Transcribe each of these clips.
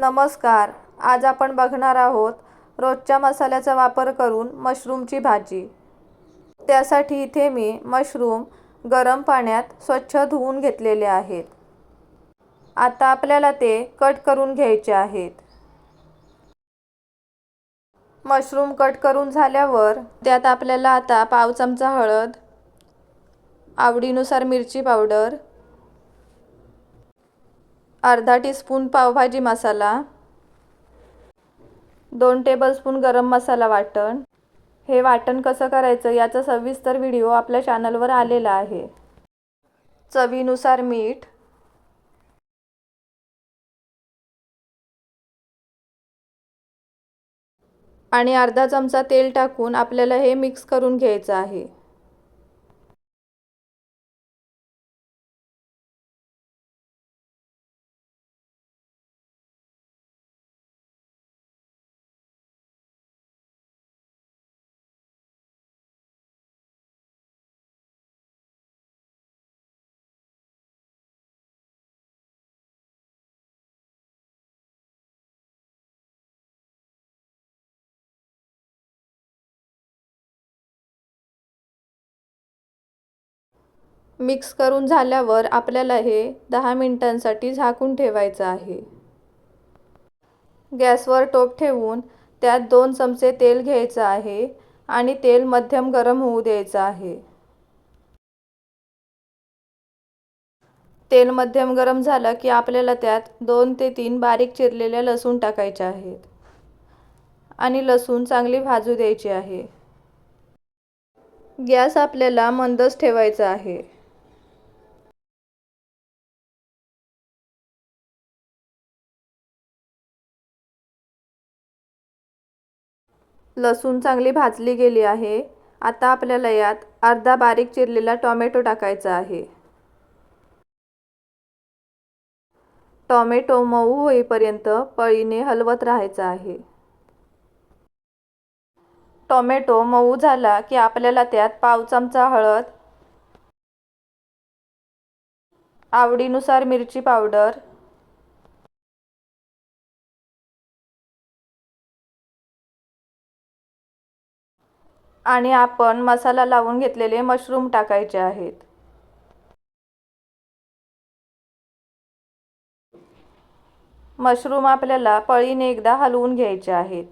नमस्कार. आज आपण बघणार आहोत रोजच्या मसाल्याचा वापर करून मशरूमची भाजी. त्यासाठी इथे मी मशरूम गरम पाण्यात स्वच्छ धुवून घेतलेले आहेत. आता आपल्याला ते कट करून घ्यायचे आहेत. मशरूम कट करून झाल्यावर त्यात आपल्याला आता पाव चमचा हळद, आवडीनुसार मिरची पावडर, अर्धा टीस्पून पावभाजी मसाला, 2 टेबलस्पून गरम मसाला वाटण. हे वाटण कसं करायचं याचा सविस्तर व्हिडिओ आपल्या चॅनलवर आलेला आहे. चवीनुसार मीठ, आणि अर्धा चमचा तेल टाकून आपल्याला हे मिक्स करून घ्यायचं आहे. मिक्स करून झाल्यावर आपल्याला हे 10 मिनिटांसाठी झाकून ठेवायचं आहे. गॅसवर टोप ठेवून त्यात 2 चमचे तेल घ्यायचं आहे आणि तेल मध्यम गरम होऊ द्यायचं आहे. तेल मध्यम गरम झालं की आपल्याला त्यात 2 ते 3 बारीक चिरलेल्या लसूण टाकायच्या आहेत आणि लसूण चांगली भाजू द्यायची आहे. गॅस आपल्याला मंदच ठेवायचा आहे. लसूण चांगली भाजली गेली आहे. आता आपल्याला यात अर्धा बारीक चिरलेला टोमॅटो टाकायचा आहे. टोमॅटो मऊ होईपर्यंत पळीने हलवत राहायचं आहे. टोमॅटो मऊ झाला की आपल्याला त्यात पाव चमचा हळद, आवडीनुसार मिरची पावडर, आणि आपण मसाला लावून घेतलेले मशरूम टाकायचे आहेत. मशरूम आपल्याला पळीने एकदा हलवून घ्यायचे आहेत.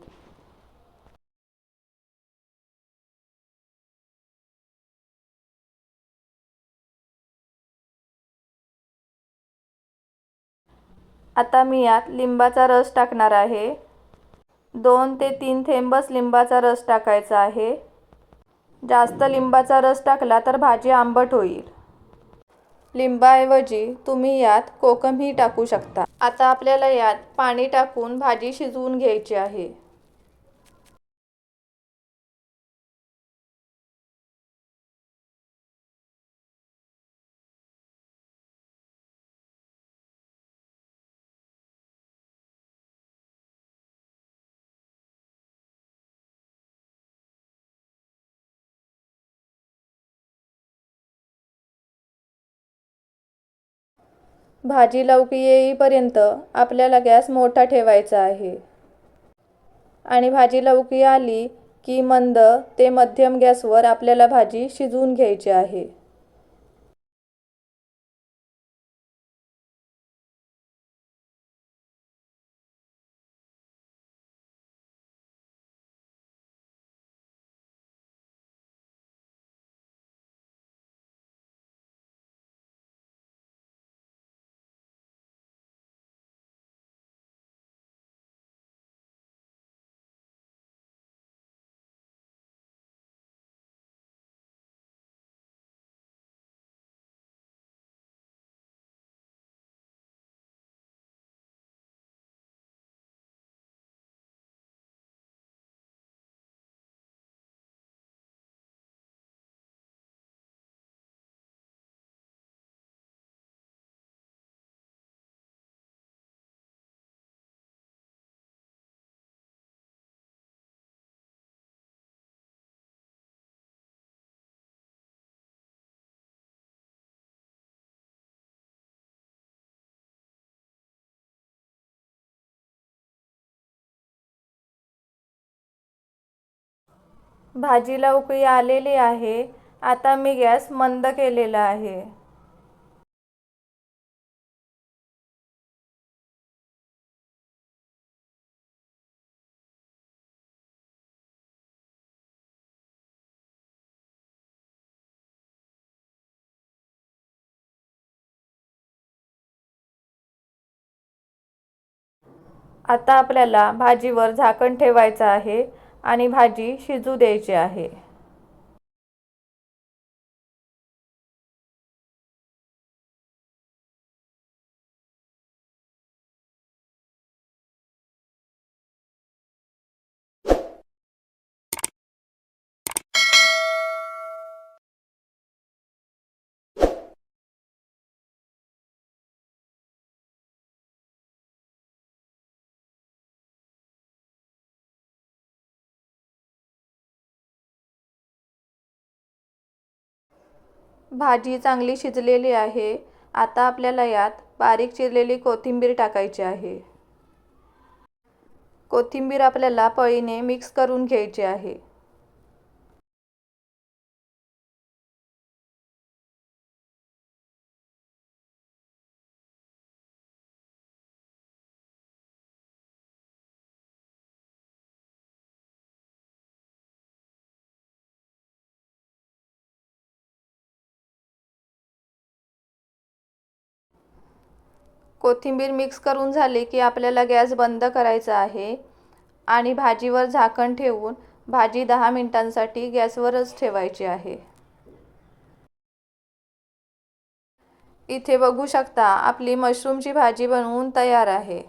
आता मी यात लिंबाचा रस टाकणार आहे. 2 ते 3 थेंबच लिंबाचा रस टाकायचा आहे. जास्त लिंबाचा रस टाकला तर भाजी आंबट होईल. लिंबाऐवजी तुम्ही यात कोकमही टाकू शकता. आता आपल्याला यात पाणी टाकून भाजी शिजवून घ्यायची आहे. भाजी लवकी येईपर्यंत आपल्याला गॅस मोठा ठेवायचा आहे. आणि भाजी लवकी आली की मंद ते मध्यम गॅसवर आपल्याला भाजी शिजवून घ्यायची आहे. भाजीला उकळी आलेली आहे. आता मी गॅस मंद केलेला आहे. आता आपल्याला भाजीवर झाकण ठेवायचं आहे आणि भाजी शिजू द्यायची आहे. भाजी चांगली शिजलेली आहे. आता आपल्याला यात बारीक चिरलेली कोथिंबीर टाकायची आहे. कोथिंबीर आपल्याला पळीने मिक्स करून घ्यायची आहे. कोथिंबीर मिक्स करून झाली की आपल्याला गॅस बंद करायचा आहे आणि भाजीवर झाकण ठेवून भाजी 10 मिनिटांसाठी गॅसवरच ठेवायची आहे. इथे बघू शकता आपली मशरूमची भाजी बनवून तयार आहे.